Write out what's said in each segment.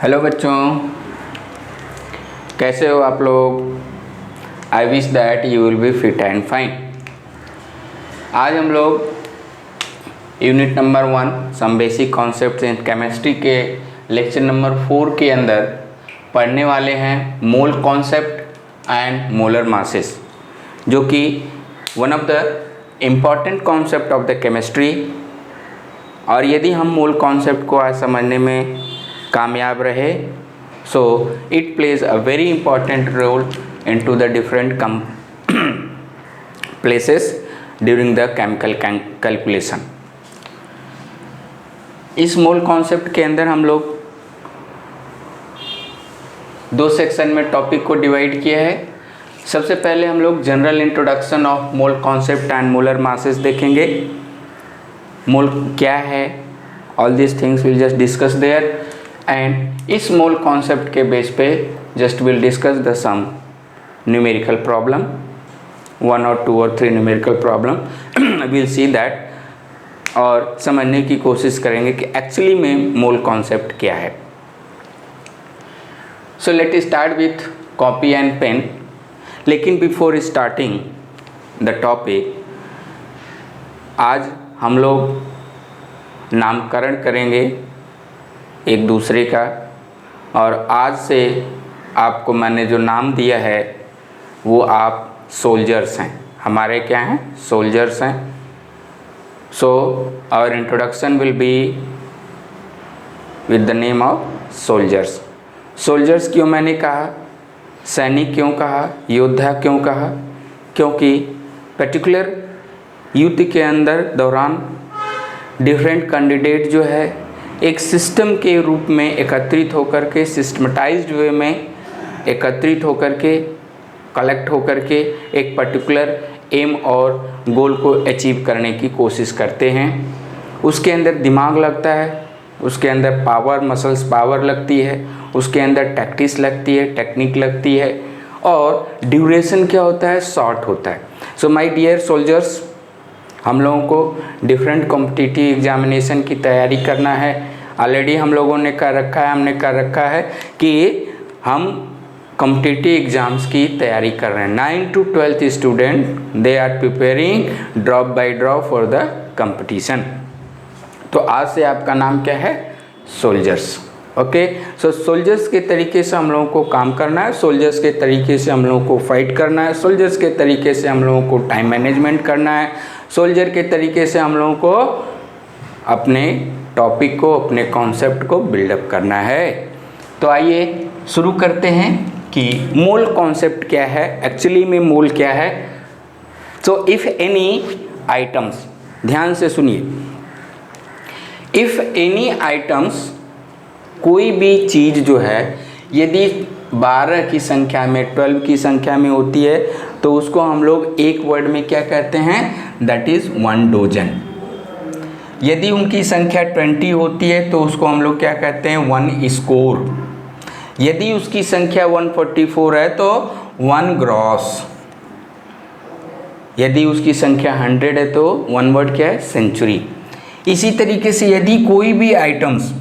Hello बच्चों, कैसे हो आप लोग। I wish that you will be fit and fine. आज हम लोग unit number 1 some basic concepts in chemistry के लेक्चर नंबर 4 के अंदर पढ़ने वाले हैं mole concept and molar masses, जो कि one of the important concept of the chemistry. और यदि हम मोल कॉन्सेप्ट को आज समझने में कामयाब रहे, so it plays a very important role into the different places during the chemical calculation. इस मोल कॉन्सेप्ट के अंदर हम लोग 2 सेक्शन में टॉपिक को डिवाइड किया है। सबसे पहले हम लोग general introduction of mole concept and molar masses देखेंगे। मोल क्या है, all this things will just discuss there. And इस मोल कॉन्सेप्ट के बेस पे just will discuss the some numerical problem, 1 or 2 or 3 numerical problem will see that, और समझने की कोशिश करेंगे कि एक्चुअली में मोल कॉन्सेप्ट क्या है। So let start with copy and pen. लेकिन बिफोर स्टार्टिंग द टॉपिक, आज हम लोग नामकरण करेंगे एक दूसरे का। और आज से आपको मैंने जो नाम दिया है वो आप सोल्जर्स हैं, हमारे क्या हैं, सोल्जर्स हैं। So our introduction will be with the name of soldiers. Soldiers क्यों मैंने कहा, सैनिक क्यों कहा, योद्धा क्यों कहा? क्योंकि पर्टिकुलर युद्ध के अंदर दौरान डिफरेंट कैंडिडेट जो है एक सिस्टम के रूप में एकत्रित होकर के, सिस्टमटाइज्ड वे में एकत्रित होकर के, कलेक्ट होकर के एक पर्टिकुलर एम और गोल को अचीव करने की कोशिश करते हैं। उसके अंदर दिमाग लगता है, उसके अंदर पावर, मसल्स पावर लगती है, उसके अंदर टैक्टिक्स लगती है, टेक्निक लगती है, और ड्यूरेशन क्या होता है, शॉर्ट होता है। सो माय डियर सोल्जर्स, हम लोगों को डिफरेंट कॉम्पिटिटिव एग्जामिनेशन की तैयारी करना है। ऑलरेडी हम लोगों ने कर रखा है कि हम कॉम्पिटिटिव एग्ज़ाम्स की तैयारी कर रहे हैं। 9 to 12th student, they are preparing drop by drop for the competition. तो आज से आपका नाम क्या है, सोल्जर्स। ओके, सो सोल्जर्स के तरीके से हम लोगों को काम करना है, सोल्जर्स के तरीके से हम लोगों को फाइट करना है, सोल्जर्स के तरीके से हम लोगों को टाइम मैनेजमेंट करना है, सोल्जर के तरीके से हम लोगों को अपने टॉपिक को, अपने कॉन्सेप्ट को बिल्डअप करना है। तो आइए शुरू करते हैं कि मोल कॉन्सेप्ट क्या है, एक्चुअली में मोल क्या है। सो इफ़ एनी आइटम्स, ध्यान से सुनिए, इफ़ एनी आइटम्स, कोई भी चीज़ जो है यदि 12 की संख्या में, 12 की संख्या में होती है तो उसको हम लोग एक वर्ड में क्या कहते हैं, दैट इज़ 1 डोजन। यदि उनकी संख्या 20 होती है तो उसको हम लोग क्या कहते हैं, 1 स्कोर। यदि उसकी संख्या 144 है तो 1 ग्रॉस। यदि उसकी संख्या 100 है तो 1 वर्ड क्या है, सेंचुरी। इसी तरीके से यदि कोई भी आइटम्स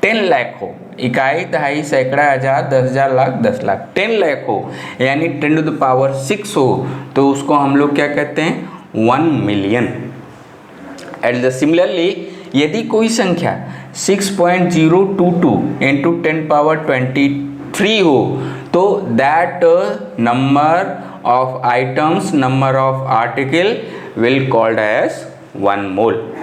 10 लाख हो, इकाई, दहाई, सैकड़ा, हज़ार, 10,000, लाख, 10 लाख, 10 लाख हो, यानी 10 to the power 6 हो, तो उसको हम लोग क्या कहते हैं, 1 मिलियन। एट द सिमिलरली यदि कोई संख्या 6.022 इंटू 10 पावर 23 हो तो that number of items, number of article will called as 1 mole.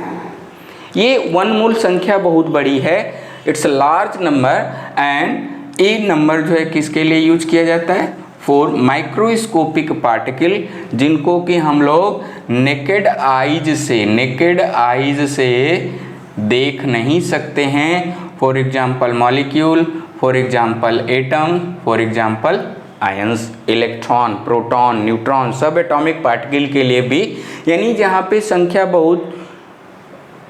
ये 1 मोल संख्या बहुत बड़ी है, it's a large number. And ये नंबर जो है किसके लिए यूज किया जाता है, फॉर माइक्रोस्कोपिक पार्टिकल, जिनको कि हम लोग नेकेड आइज से देख नहीं सकते हैं। For example molecule, for example atom, for example ions, electron, proton, neutron, सब एटॉमिक पार्टिकल के लिए भी। यानी जहाँ पे संख्या बहुत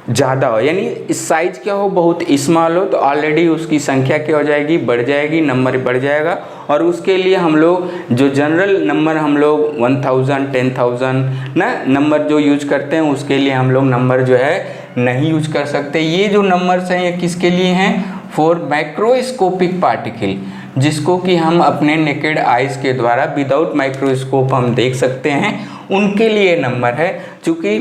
ज़्यादा हो, यानी साइज क्या हो, बहुत स्मॉल हो, तो ऑलरेडी उसकी संख्या क्या हो जाएगी, बढ़ जाएगी, नंबर बढ़ जाएगा। और उसके लिए हम लोग जो जनरल नंबर हम लोग 1000, 10,000 ना नंबर जो यूज करते हैं, उसके लिए हम लोग नंबर जो है नहीं यूज कर सकते। ये जो नंबर्स हैं ये किसके लिए हैं, फॉर माइक्रोस्कोपिक पार्टिकल, जिसको कि हम अपने नेकेड आइज के द्वारा विदाउट माइक्रोस्कोप हम देख सकते हैं, उनके लिए नंबर है। चूँकि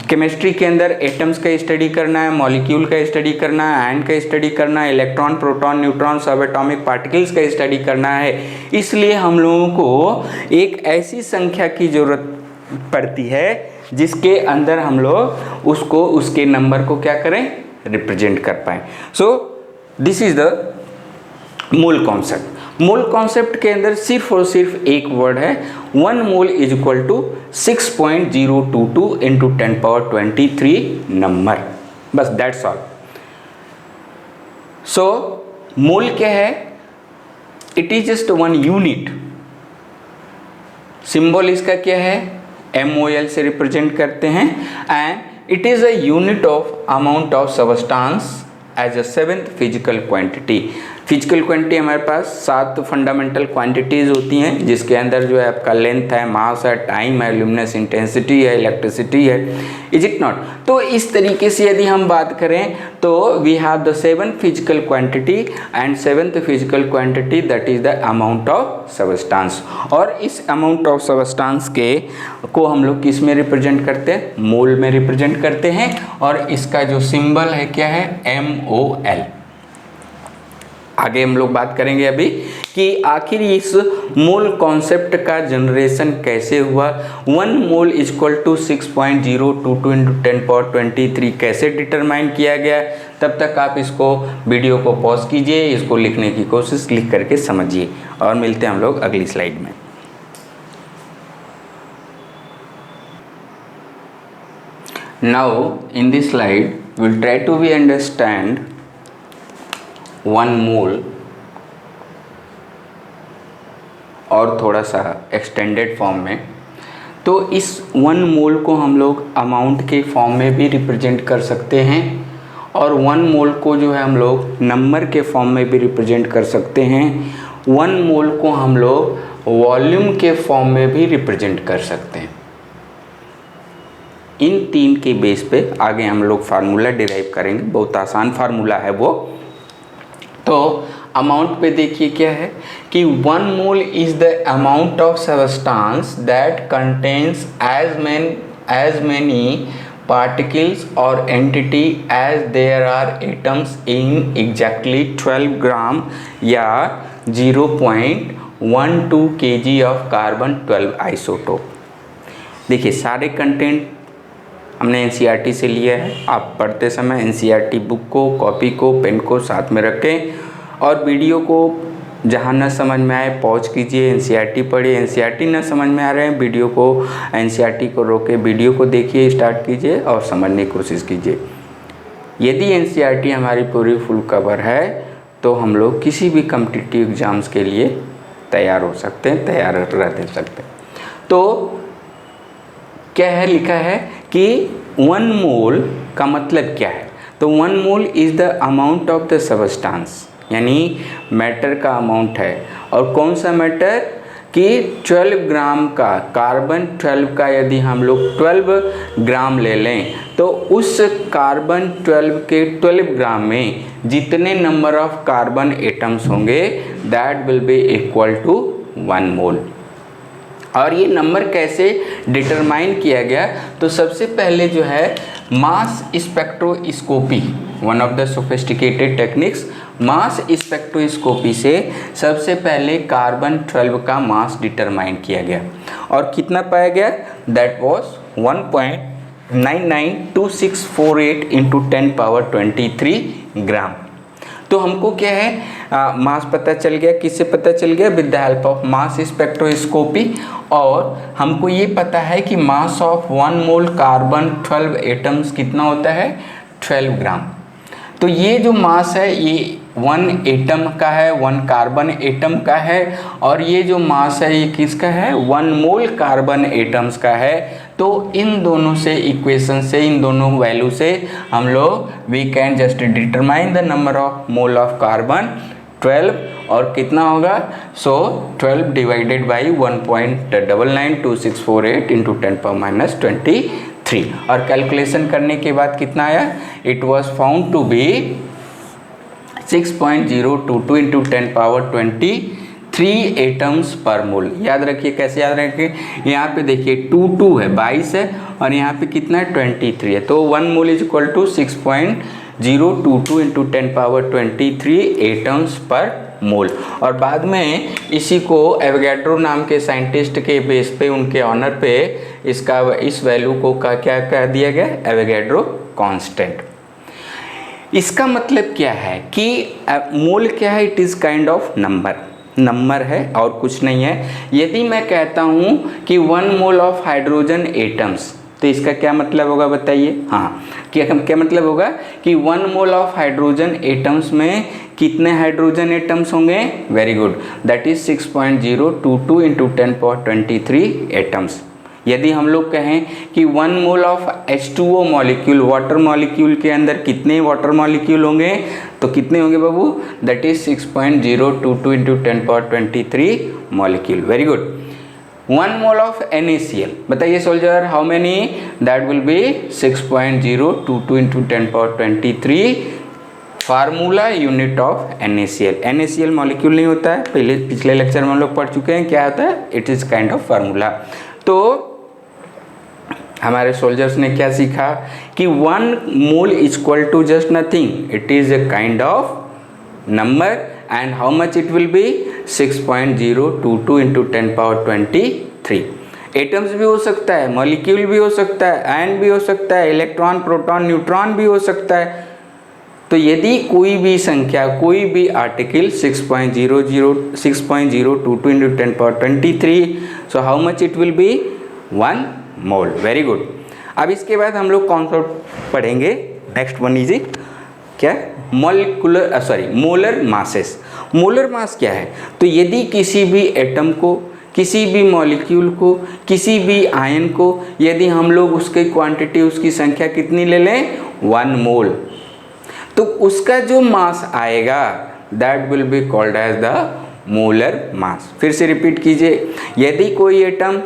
केमिस्ट्री के अंदर एटम्स का स्टडी करना है, मॉलिक्यूल का स्टडी करना है, आयन का स्टडी करना है, इलेक्ट्रॉन, प्रोटॉन, न्यूट्रॉन, सब एटॉमिक पार्टिकल्स का स्टडी करना है, इसलिए हम लोगों को एक ऐसी संख्या की ज़रूरत पड़ती है जिसके अंदर हम लोग उसको, उसके नंबर को क्या करें, रिप्रेजेंट कर पाएँ। So this is the mole concept. Mole concept के अंदर सिर्फ और सिर्फ एक वर्ड है, 1 mole is equal to 6.022 into 10⁻23 number, बस दैट्स ऑल। सो मोल क्या है, it is just 1 unit. Symbol इसका क्या है, MOL से रिप्रेजेंट करते हैं, and it is a unit of amount of substance as a 7th physical quantity. Physical quantity हमारे पास 7 फंडामेंटल क्वांटिटीज़ होती हैं, जिसके अंदर जो है आपका लेंथ है, मास है, टाइम है, ल्यूमिनस इंटेंसिटी है, इलेक्ट्रिसिटी है, इज इट नॉट। तो इस तरीके से यदि हम बात करें तो we have the 7 physical quantity and 7th physical quantity that is the amount of substance. और इस अमाउंट ऑफ सबस्टांस के को हम लोग किस में रिप्रेजेंट करते हैं, मोल में रिप्रेजेंट करते हैं, और इसका जो सिंबल है क्या है, MOL। आगे हम लोग बात करेंगे अभी कि आखिर इस मोल कॉन्सेप्ट का जनरेशन कैसे हुआ, 1 mole is equal to 6.022 into 10⁻23 कैसे डिटरमाइन किया गया। तब तक आप इसको वीडियो को पॉज कीजिए, इसको लिखने की कोशिश लिख करके समझिए, और मिलते हैं हम लोग अगली स्लाइड में। Now in this slide we'll try to we understand 1 mole और थोड़ा सा एक्सटेंडेड फॉर्म में। तो इस 1 मोल को हम लोग अमाउंट के फॉर्म में भी रिप्रेजेंट कर सकते हैं, और 1 मोल को जो है हम लोग नंबर के फॉर्म में भी रिप्रेजेंट कर सकते हैं। 1 मोल को हम लोग वॉल्यूम के फॉर्म में भी रिप्रेजेंट कर सकते हैं। इन 3 के बेस पे आगे हम लोग फार्मूला डिराइव करेंगे, बहुत आसान फार्मूला है वो। तो अमाउंट पे देखिए क्या है कि 1 mole is the amount of substance that contains as many particles और entity as there are atoms in exactly 12 gram या 0.12 kg ऑफ कार्बन 12 आइसोटोप। देखिए सारे कंटेंट हमने NCERT से लिया है। आप पढ़ते समय NCERT बुक को, कॉपी को, पेन को साथ में रखें, और वीडियो को जहाँ न समझ में आए पॉज कीजिए, NCERT पढ़िए। NCERT न समझ में आ रहे हैं, वीडियो को, NCERT को रोके वीडियो को देखिए, स्टार्ट कीजिए और समझने की कोशिश कीजिए। यदि NCERT हमारी पूरी फुल कवर है तो हम लोग किसी भी कॉम्पिटिटिव एग्ज़ाम्स के लिए तैयार हो सकते हैं, तैयार रह सकते हैं। तो क्या है, लिखा है कि 1 मोल का मतलब क्या है। तो 1 mole is the amount of the substance, यानी मैटर का अमाउंट है। और कौन सा मैटर कि 12 ग्राम का, कार्बन 12 का यदि हम लोग 12 ग्राम ले लें तो उस कार्बन 12 के 12 ग्राम में जितने नंबर ऑफ कार्बन एटम्स होंगे that will be equal to 1 mole. और ये नंबर कैसे डिटरमाइन किया गया, तो सबसे पहले जो है mass spectroscopy, one of the sophisticated techniques, mass spectroscopy से सबसे पहले कार्बन 12 का मास डिटरमाइन किया गया, और कितना पाया गया, दैट वाज 1.992648 इंटू 10⁻23 ग्राम। तो हमको क्या है, मास पता चल गया। किससे पता चल गया, with the help of mass spectroscopy. और हमको ये पता है कि mass of 1 mole carbon 12 atoms कितना होता है, 12 ग्राम। तो ये जो मास है ये 1 एटम का है, 1 कार्बन एटम का है, और ये जो मास है ये किसका है, 1 मोल कार्बन एटम्स का है। तो इन दोनों से इक्वेशन से, इन दोनों वैल्यू से हम लोग we can just determine the number of mole of carbon 12, और कितना होगा, सो 12 डिवाइडेड बाई 1.992648 इंटू 10⁻23। और कैलकुलेशन करने के बाद कितना आया, it was found to be 6.022 into 10^23 atoms per mole. याद रखिए, कैसे याद रखिए, यहाँ पे देखिए 2 है, 22 है, और यहाँ पे कितना है 23 है, तो 1 mole is equal to 6.022 into 10^23 atoms per mole. और बाद में इसी को एवोगैड्रो नाम के साइंटिस्ट के बेस पे, उनके ऑनर पे इसका इस वैल्यू को क्या कह दिया गया, एवोगैड्रो कांस्टेंट। इसका मतलब क्या है कि मोल क्या है, it is kind of number है और कुछ नहीं है। यदि मैं कहता हूँ कि 1 मोल ऑफ हाइड्रोजन एटम्स, तो इसका क्या मतलब होगा बताइए। हाँ, क्या मतलब होगा कि 1 मोल ऑफ हाइड्रोजन एटम्स में कितने हाइड्रोजन एटम्स होंगे, very good, that is 6.022 into 10^23 atoms. यदि हम लोग कहें कि 1 mole of H2O molecule, water molecule के अंदर कितने वाटर मॉलिक्यूल होंगे, तो कितने होंगे बाबू, that is 6.022 into 10^23 molecule, very good. 1 mole of NaCl, बताइए soldier, how many, that will be 6.022 into 10^23 formula unit of NaCl। NaCl molecule नहीं होता है, पहले पिछले लेक्चर में हम लोग पढ़ चुके हैं, क्या होता है, it is kind of formula. तो हमारे सोल्जर्स ने क्या सीखा कि 1 mole is equal to just nothing, it is a kind of number, and how much it will be 6.022 into 10^23। Atoms भी हो सकता है, मॉलिक्यूल भी हो सकता है, आयन भी हो सकता है, इलेक्ट्रॉन, प्रोटॉन, न्यूट्रॉन भी हो सकता है। तो यदि कोई भी संख्या, कोई भी article 6.022 into 10^23, so how much it will B 1 mole, very good. अब इसके बाद हम लोग कॉन्सेप्ट पढ़ेंगे, नेक्स्ट वन इज क्या, मोलर मासेस। मोलर मास क्या है, तो यदि किसी भी एटम को, किसी भी मॉलिक्यूल को, किसी भी आयन को, यदि हम लोग उसकी क्वांटिटी, उसकी संख्या कितनी ले लें, 1 मोल, तो उसका जो मास आएगा that will be called as the molar mass. फिर से रिपीट कीजिए, यदि कोई एटम,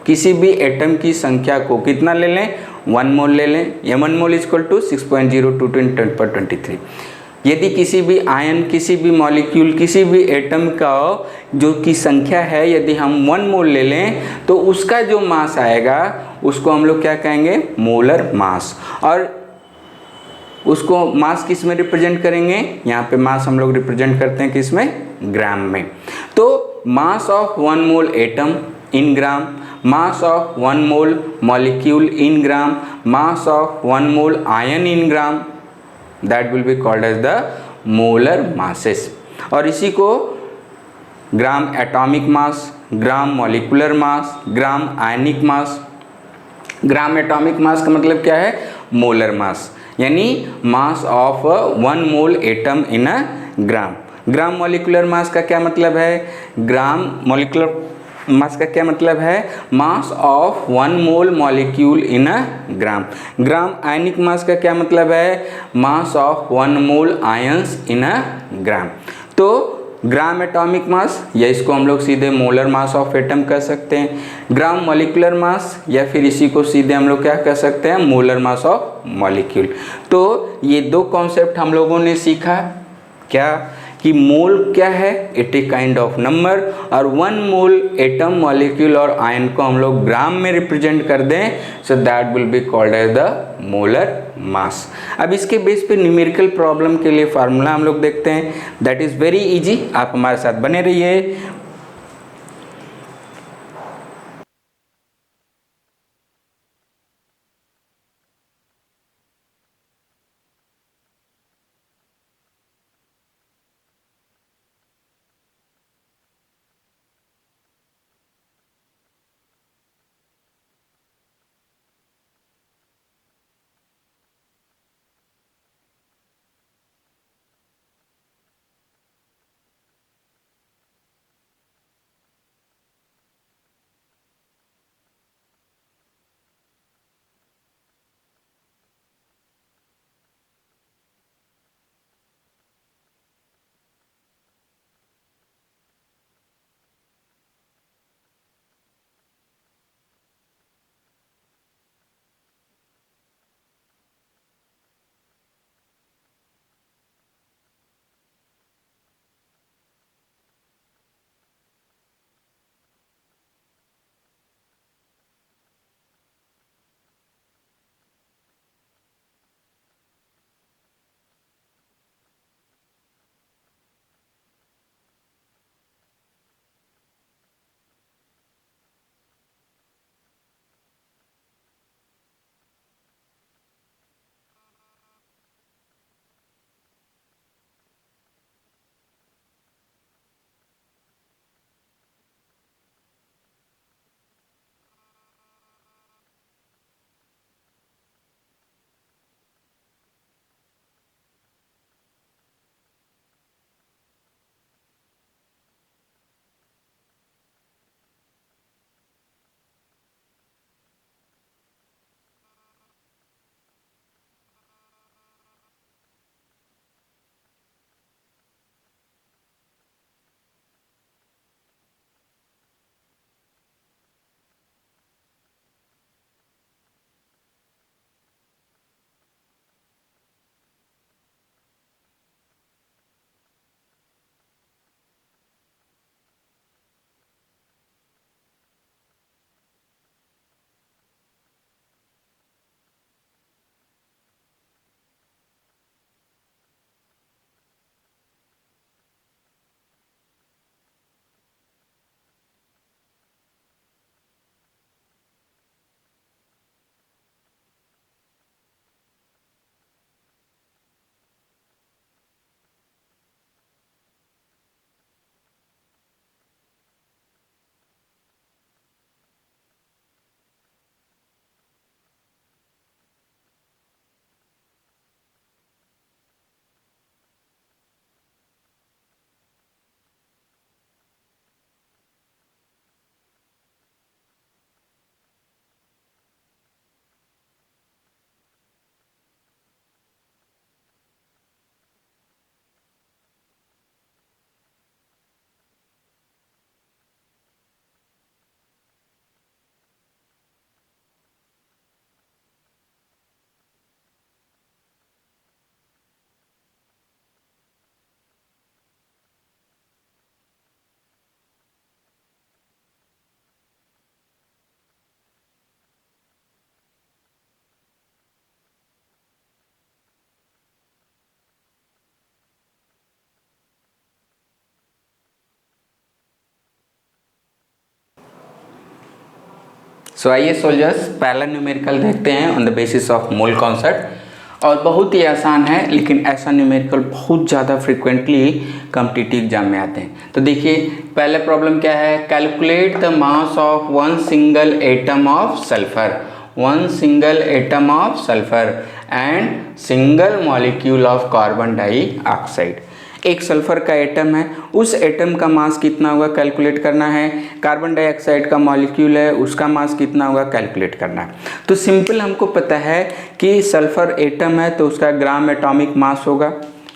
किसी भी एटम की संख्या को कितना ले लें, 1 मोल ले लें, या 1 mole is equal to 6.022 into 10^23। यदि किसी भी आयन, किसी भी मॉलिक्यूल, किसी भी एटम का जो की संख्या है, यदि हम 1 मोल ले लें, तो उसका जो मास आएगा उसको हम लोग क्या कहेंगे, मोलर मास। और उसको मास किस में रिप्रेजेंट करेंगे, यहाँ पे मास हम लोग रिप्रेजेंट करते हैं किस में, ग्राम में। तो mass of 1 mole atom in gram, mass of 1 mole molecule in gram, mass of 1 mole ion in gram, that will be called as the molar masses. और इसी को gram atomic mass, gram molecular mass, gram ionic mass. Gram atomic mass का मतलब क्या है, molar mass, यानी mass of 1 mole atom in a gram. Gram molecular mass का क्या मतलब है, ग्राम मॉलिकुलर मास का क्या मतलब है, mass of 1 mole molecule in a gram. Gram ionic मास का क्या मतलब है, mass of 1 mole ions in a ग्राम। तो ग्राम एटॉमिक मास, या इसको हम लोग सीधे मोलर मास ऑफ एटम कह सकते हैं, ग्राम मॉलिकुलर मास, या फिर इसी को सीधे हम लोग क्या कह सकते हैं, मोलर मास ऑफ मॉलिक्यूल। तो ये दो कॉन्सेप्ट हम लोगों ने सीखा, क्या कि मोल क्या है, it a kind of number, और 1 मोल एटम, मॉलिक्यूल और आयन को हम लोग ग्राम में रिप्रेजेंट कर दें, so that will be called as the molar mass. अब इसके बेस पे न्यूमेरिकल प्रॉब्लम के लिए फार्मूला हम लोग देखते हैं, दैट इज वेरी इजी, आप हमारे साथ बने रहिए। सो आइए सोल्जर्स पहला न्यूमेरिकल देखते हैं on the basis of mole concept. और बहुत ही आसान है, लेकिन ऐसा न्यूमेरिकल बहुत ज़्यादा फ्रिक्वेंटली कॉम्पिटिटिव एग्जाम में आते हैं। तो देखिए पहला प्रॉब्लम क्या है, calculate the mass of one single atom of sulphur, one single atom of sulphur and single molecule of carbon dioxide. एक सल्फर का एटम है, उस एटम का मास कितना होगा कैलकुलेट करना है। कार्बन डाइऑक्साइड का मॉलिक्यूल है, उसका मास कितना होगा कैलकुलेट करना है। तो सिंपल हमको पता है कि सल्फर एटम है तो उसका ग्राम एटॉमिक मास होगा।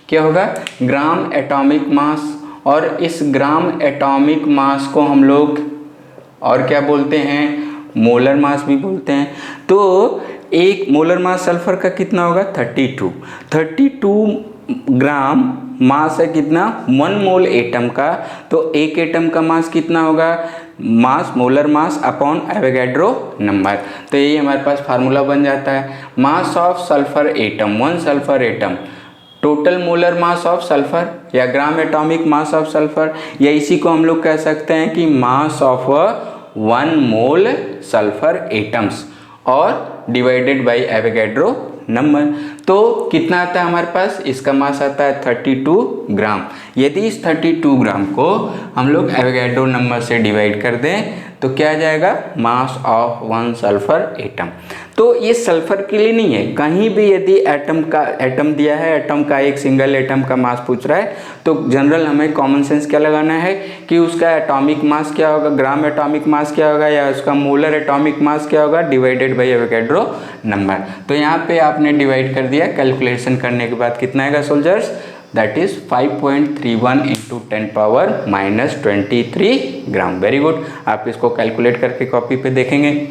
क्या होगा, ग्राम एटॉमिक मास। और इस ग्राम एटॉमिक मास को हम लोग और क्या बोलते हैं, मोलर मास भी बोलते हैं। तो एक मोलर मास सल्फर का कितना होगा 32 ग्राम मास है कितना, 1 मोल एटम का। तो एक एटम का मास कितना होगा, mass molar mass upon Avogadro number. तो ये हमारे पास फार्मूला बन जाता है, mass of sulphur atom, 1 sulphur atom, total molar mass of sulphur या gram atomic mass of sulphur, या इसी को हम लोग कह सकते हैं कि mass of 1 mole sulphur atoms और डिवाइडेड बाय एवोगैड्रो नंबर। तो कितना आता है हमारे पास, इसका मास आता है 32 ग्राम। यदि इस 32 ग्राम को हम लोग एवोगैड्रो नंबर से डिवाइड कर दें तो क्या आ जाएगा, मास ऑफ 1 सल्फर एटम। तो ये सल्फर के लिए नहीं है, कहीं भी यदि एटम दिया है, एटम का एक सिंगल एटम का मास पूछ रहा है तो जनरल हमें कॉमन सेंस क्या लगाना है कि उसका एटॉमिक मास क्या होगा, ग्राम एटॉमिक मास क्या होगा या उसका मोलर एटॉमिक मास क्या होगा, डिवाइडेड बाय एवोगैड्रो नंबर। तो यहाँ पे आपने डिवाइड कर दिया, कैलकुलेशन करने के बाद कितना आएगा soldiers, that is 5.31 into 10⁻⁻23 gram. Very good, आप इसको कैलकुलेट करके कॉपी पे देखेंगे।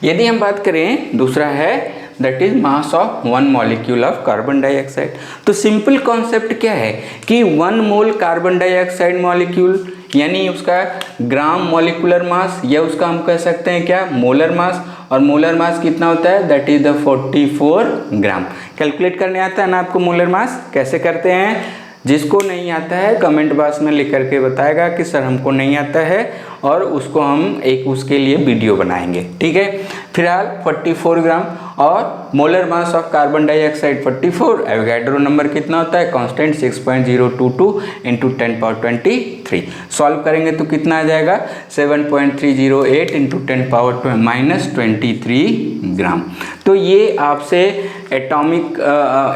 यदि हम बात करें दूसरा है that is mass of 1 molecule of carbon dioxide. तो सिंपल कॉन्सेप्ट क्या है कि 1 मोल कार्बन डाइऑक्साइड मॉलिक्यूल यानी उसका ग्राम मॉलिक्यूलर मास, या उसका हम कह सकते हैं क्या, मोलर मास। और मोलर मास कितना होता है, that is the 44 gram. Calculate करने आता है ना आपको मोलर मास, कैसे करते हैं, जिसको नहीं आता है कमेंट बॉक्स में लिख करके बताएगा कि सर हमको नहीं आता है, और उसको हम एक उसके लिए वीडियो बनाएंगे, ठीक है। फिलहाल 44 ग्राम और molar mass of carbon dioxide 44, Avogadro number कितना होता है कांस्टेंट 6.022 इंटू 10⁻23। सॉल्व करेंगे तो कितना आ जाएगा 7.308 इंटू 10⁻⁻23 ग्राम। तो ये आपसे एटॉमिक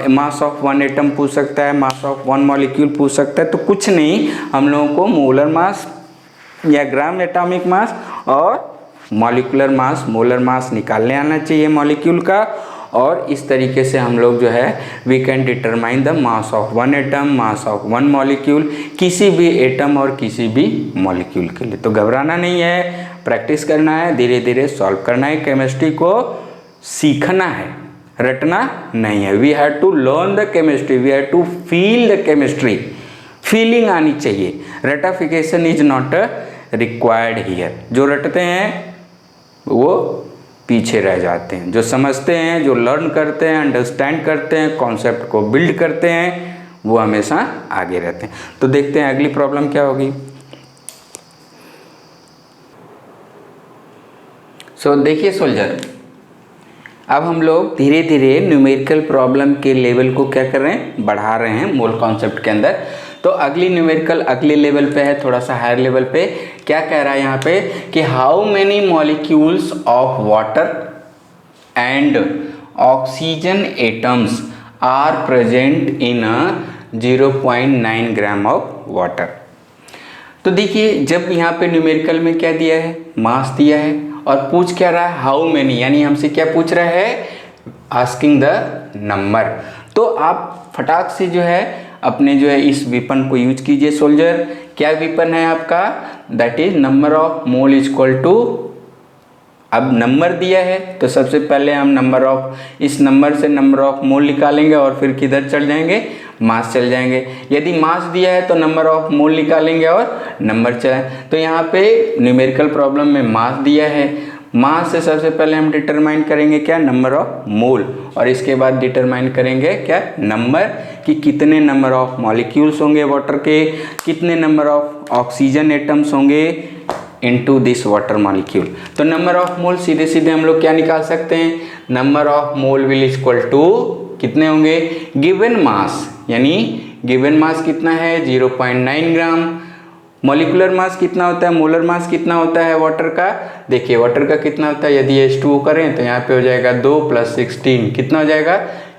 मास ऑफ 1 एटम पूछ सकता है, मास ऑफ 1 मॉलिक्यूल पूछ सकता है। तो कुछ नहीं, हम लोगों को मोलर मास या ग्राम एटॉमिक मास और मॉलिक्यूलर मास, मोलर मास निकालने आना चाहिए मॉलिक्यूल का। और इस तरीके से हम लोग जो है we can determine the mass of 1 atom, mass of 1 molecule, किसी भी एटम और किसी भी मॉलिक्यूल के लिए। तो घबराना नहीं है, प्रैक्टिस करना है, धीरे धीरे सॉल्व करना है। केमिस्ट्री को सीखना है, रटना नहीं है। We have to learn the chemistry, we have to feel the chemistry. Feeling आनी चाहिए, रटाफिकेशन इज नॉट रिक्वायर्ड हियर। जो रटते हैं वो पीछे रह जाते हैं, जो समझते हैं, जो लर्न करते हैं, अंडरस्टैंड करते हैं, कॉन्सेप्ट को बिल्ड करते हैं, वो हमेशा आगे रहते हैं। तो देखते हैं अगली प्रॉब्लम क्या होगी। सो देखिए सोल्जर, अब हम लोग धीरे धीरे न्यूमेरिकल प्रॉब्लम के लेवल को क्या कर रहे हैं, बढ़ा रहे हैं मोल कॉन्सेप्ट के अंदर। तो अगली न्यूमेरिकल अगले लेवल पे है, थोड़ा सा हायर लेवल पे। क्या कह रहा है यहाँ पे कि how many molecules of water and oxygen atoms are present in 0.9 gram of water. तो देखिए जब यहाँ पे न्यूमेरिकल में क्या दिया है, मास दिया है, और पूछ क्या रहा है हाउ मेनी, यानी हमसे क्या पूछ रहा है, आस्किंग द नंबर। तो आप फटाक से जो है अपने जो है इस विपन को यूज कीजिए सोल्जर। क्या विपन है आपका, that is number of mole is equal to, अब नंबर दिया है तो सबसे पहले हम नंबर ऑफ, इस नंबर से नंबर ऑफ मोल निकालेंगे और फिर किधर चल जाएंगे, मास चल जाएंगे। यदि मास दिया है तो नंबर ऑफ मोल निकालेंगे और नंबर चला। तो यहाँ पे न्यूमेरिकल प्रॉब्लम में मास दिया है, मास से सबसे पहले हम डिटरमाइन करेंगे क्या, नंबर ऑफ मोल, और इसके बाद डिटरमाइन करेंगे क्या, नंबर, कि कितने नंबर ऑफ मॉलिक्यूल्स होंगे वाटर के, कितने नंबर ऑफ ऑक्सीजन एटम्स होंगे, इनटू दिस वाटर मॉलिक्यूल। तो नंबर ऑफ मोल सीधे सीधे हम लोग क्या निकाल सकते हैं, number of mole will equal to कितने होंगे, गिवन मास, यानी गिवन मास कितना है 0.9 ग्राम, मॉलिक्यूलर मास कितना होता है, मोलर मास कितना होता है वाटर का, देखिए वाटर का कितना होता है, यदि H2O करें तो यहाँ पे हो जाएगा 2 + 16 कितना हो जाएगा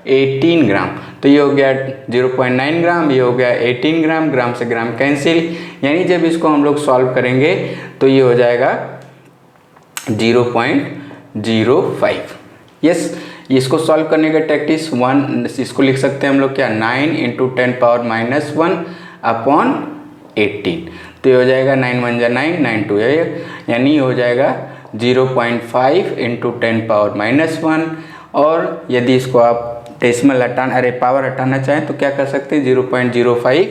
18 ग्राम। तो ये हो गया 0.9 ग्राम, ये हो गया 18 ग्राम, ग्राम से ग्राम कैंसिल, यानी जब इसको हम लोग सॉल्व करेंगे तो ये हो जाएगा 0.05। यस, इसको सॉल्व करने का टैक्टिस 1, इसको लिख सकते हैं हम लोग क्या, 9 × 10⁻⁻1 अपॉन 18। तो ये हो जाएगा 9 × 1 = 9, 9 × 2 यानी हो जाएगा 0.5 × 10⁻⁻1। और यदि इसको आप डेसिमल पावर हटाना चाहें तो क्या कर सकते हैं, 0.05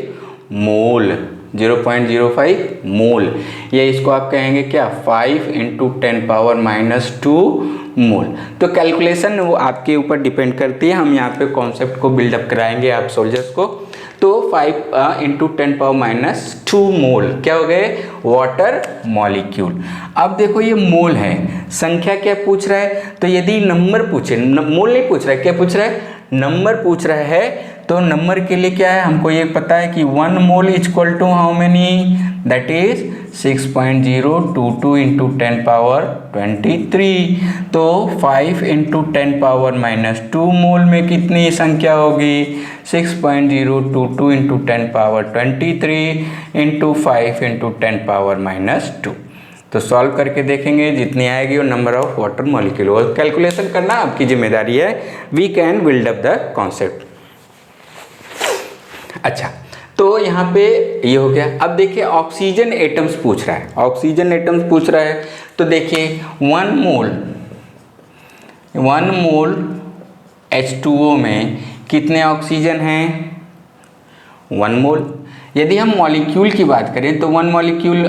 मोल, 0.05 मोल, या इसको आप कहेंगे क्या 5 × 10⁻⁻2 मोल। तो कैलकुलेशन वो आपके ऊपर डिपेंड करती है, हम यहाँ पे कॉन्सेप्ट को बिल्डअप कराएंगे आप सोल्जर्स को। तो 5 × 10⁻2 मोल क्या हो गए, वाटर मॉलिक्यूल। अब देखो ये मोल है, संख्या क्या पूछ रहा है, तो यदि नंबर पूछे, मोल नहीं पूछ रहा है, क्या पूछ रहा है, नंबर पूछ रहा है, तो नंबर के लिए क्या है, हमको ये पता है कि 1 mole equal to how many, that is 6.022 × 10⁻23। तो 5 × 10⁻2 मोल में कितनी संख्या होगी, 6.022 × 10⁻23 × 5 × 10⁻2। तो सॉल्व करके देखेंगे, जितनी आएगी वो नंबर ऑफ वाटर मॉलिक्यूल, और कैलकुलेशन करना आपकी जिम्मेदारी है। We can build up the concept. अच्छा, तो यहाँ पे ये हो गया। अब देखिए ऑक्सीजन एटम्स पूछ रहा है, ऑक्सीजन एटम्स पूछ रहा है, तो देखिए 1 मोल H2O में कितने ऑक्सीजन हैं, 1 मोल। यदि हम मॉलिक्यूल की बात करें तो 1 मॉलिक्यूल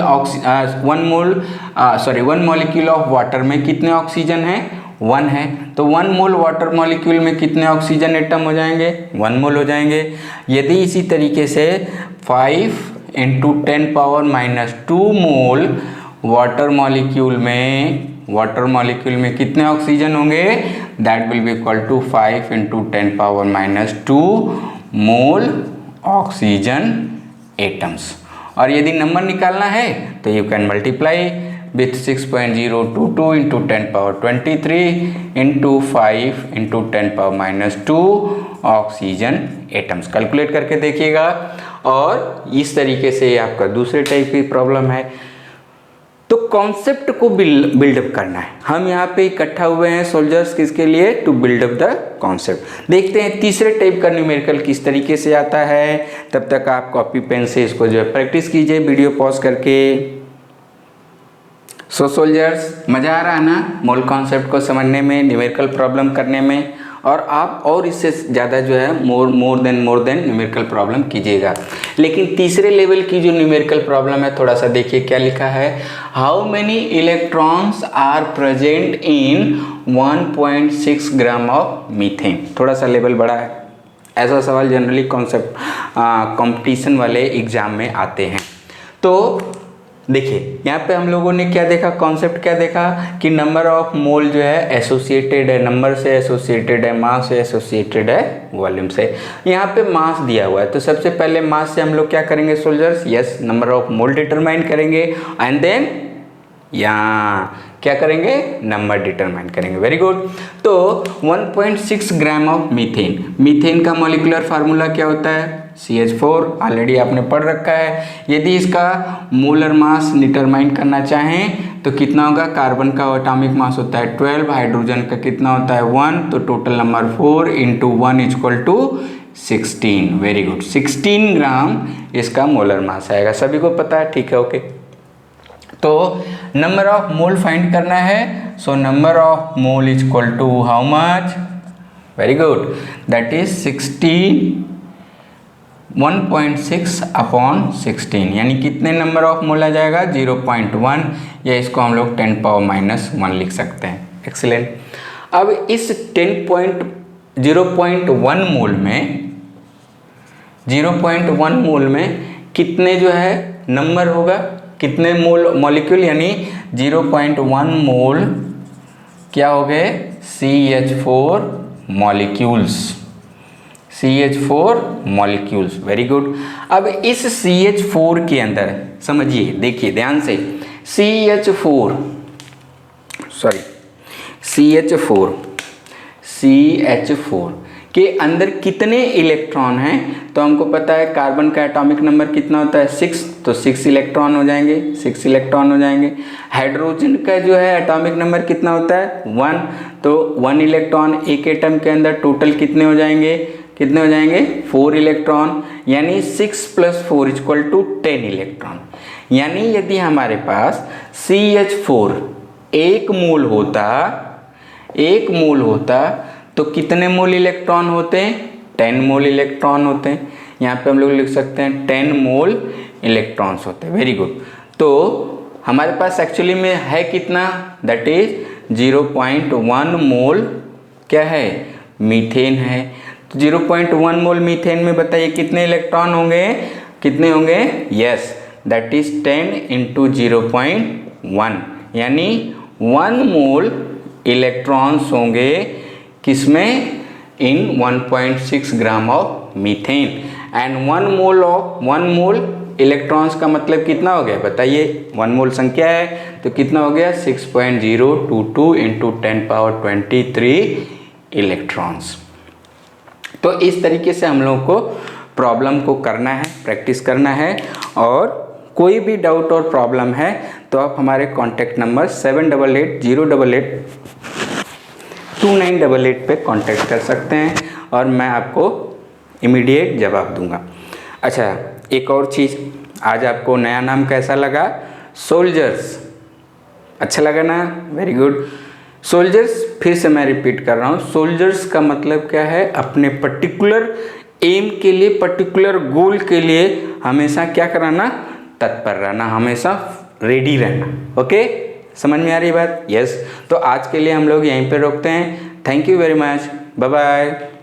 ऑफ वाटर में कितने ऑक्सीजन हैं, 1 है। तो 1 मोल वाटर मॉलिक्यूल में कितने ऑक्सीजन एटम हो जाएंगे, 1 मोल हो जाएंगे। यदि इसी तरीके से 5 × 10⁻2 मोल वाटर मॉलिक्यूल में कितने ऑक्सीजन होंगे, that will be equal to 5 × 10⁻2 mole oxygen atoms. और यदि नंबर निकालना है तो you can multiply with 6.022 × 10⁻23 × 5 × 10⁻2 oxygen atoms. Calculate करके देखिएगा। और इस तरीके से आपका दूसरे टाइप की प्रॉब्लम है। तो कॉन्सेप्ट को बिल्डअप करना है। हम यहाँ पे इकट्ठा हुए हैं सोल्जर्स, किसके लिए, टू बिल्डअप द कॉन्सेप्ट। देखते हैं तीसरे टाइप का न्यूमेरिकल किस तरीके से आता है। तब तक आप कॉपी पेन से इसको जो है प्रैक्टिस कीजिए वीडियो पॉज करके। सो सोल्जर्स, मज़ा आ रहा है ना मोल कॉन्सेप्ट को समझने में, न्यूमेरिकल प्रॉब्लम करने में, और आप और इससे ज़्यादा जो है मोर देन न्यूमेरिकल प्रॉब्लम कीजिएगा। लेकिन तीसरे लेवल की जो न्यूमेरिकल प्रॉब्लम है, थोड़ा सा देखिए क्या लिखा है। How many electrons are present in 1.6 gram of methane. थोड़ा सा लेवल बड़ा है, ऐसा सवाल जनरली कंपटीशन वाले एग्जाम में आते हैं। तो देखिए यहाँ पे हम लोगों ने क्या देखा, कॉन्सेप्ट क्या देखा कि नंबर ऑफ मोल जो है एसोसिएटेड है, नंबर से एसोसिएटेड है, मास से एसोसिएटेड है वॉल्यूम से। यहाँ पे मास दिया हुआ है, तो सबसे पहले मास से हम लोग क्या करेंगे soldiers, yes, number of mole determine करेंगे, एंड देन यहाँ क्या करेंगे, नंबर डिटरमाइन करेंगे। Very good. तो 1.6 ग्राम ऑफ मीथेन, मीथेन का मॉलिक्यूलर फार्मूला क्या होता है, CH4, ऑलरेडी आपने पढ़ रखा है। यदि इसका मोलर मास डिटरमाइन करना चाहें तो कितना होगा, कार्बन का एटॉमिक मास होता है 12, हाइड्रोजन का कितना होता है 1, तो टोटल नंबर 4 × 1 = 16। वेरी गुड, 16 ग्राम इसका मोलर मास आएगा, सभी को पता है, ठीक है, ओके। तो नंबर ऑफ मोल फाइंड करना है, so number of mole equal to how much, very good, that is 1.6 upon 16, यानी कितने नंबर ऑफ मोल आ जाएगा, 0.1, या इसको हम लोग 10⁻⁻1 लिख सकते हैं। एक्सीलेंट। अब इस 0.1 मोल में कितने जो है नंबर होगा, कितने मोल मॉलिक्यूल, यानी 0.1 मोल क्या हो गए, CH4 molecules, CH4 molecules. Very good. अब इस CH4 के अंदर समझिए, देखिए ध्यान से, CH4 के अंदर कितने इलेक्ट्रॉन हैं, तो हमको पता है कार्बन का एटॉमिक नंबर कितना होता है 6, तो 6 इलेक्ट्रॉन हो जाएंगे, 6 इलेक्ट्रॉन हो जाएंगे। हाइड्रोजन का जो है एटॉमिक नंबर कितना होता है 1, तो 1 इलेक्ट्रॉन एक एटम के अंदर टोटल कितने हो जाएंगे, 4 इलेक्ट्रॉन, यानी 6 + 4 = 10 इलेक्ट्रॉन। यानी यदि हमारे पास CH4 1 मोल होता तो कितने मोल इलेक्ट्रॉन होते हैं, 10 मोल इलेक्ट्रॉन होते हैं। यहाँ पे हम लोग लिख सकते हैं 10 मोल इलेक्ट्रॉन्स होते हैं। Very good. तो हमारे पास एक्चुअली में है कितना, दैट इज 0.1 मोल क्या है, मीथेन है। तो 0.1 मोल मीथेन में बताइए कितने इलेक्ट्रॉन होंगे, कितने होंगे, यस, दैट इज 10 × 0.1, यानी 1 मोल इलेक्ट्रॉन्स होंगे किसमें, इन 1.6 gram of methane. And 1 mole electrons का मतलब कितना हो गया बताइए, 1 मोल संख्या है तो कितना हो गया 6.022 × 10⁻23 इलेक्ट्रॉन्स। तो इस तरीके से हम लोगों को प्रॉब्लम को करना है, प्रैक्टिस करना है। और कोई भी डाउट और प्रॉब्लम है तो आप हमारे कॉन्टैक्ट नंबर 7880882988 पे कांटेक्ट कर सकते हैं और मैं आपको इमीडिएट जवाब दूंगा। अच्छा, एक और चीज़, आज आपको नया नाम कैसा लगा, सोल्जर्स, अच्छा लगा ना, वेरी गुड। सोल्जर्स, फिर से मैं रिपीट कर रहा हूँ, सोल्जर्स का मतलब क्या है, अपने पर्टिकुलर एम के लिए, पर्टिकुलर गोल के लिए हमेशा क्या कराना, तत्पर रहना, हमेशा रेडी रहना। ओके, समझ में आ रही बात, यस। तो आज के लिए हम लोग यहीं पे रोकते हैं। Thank you very much, bye bye.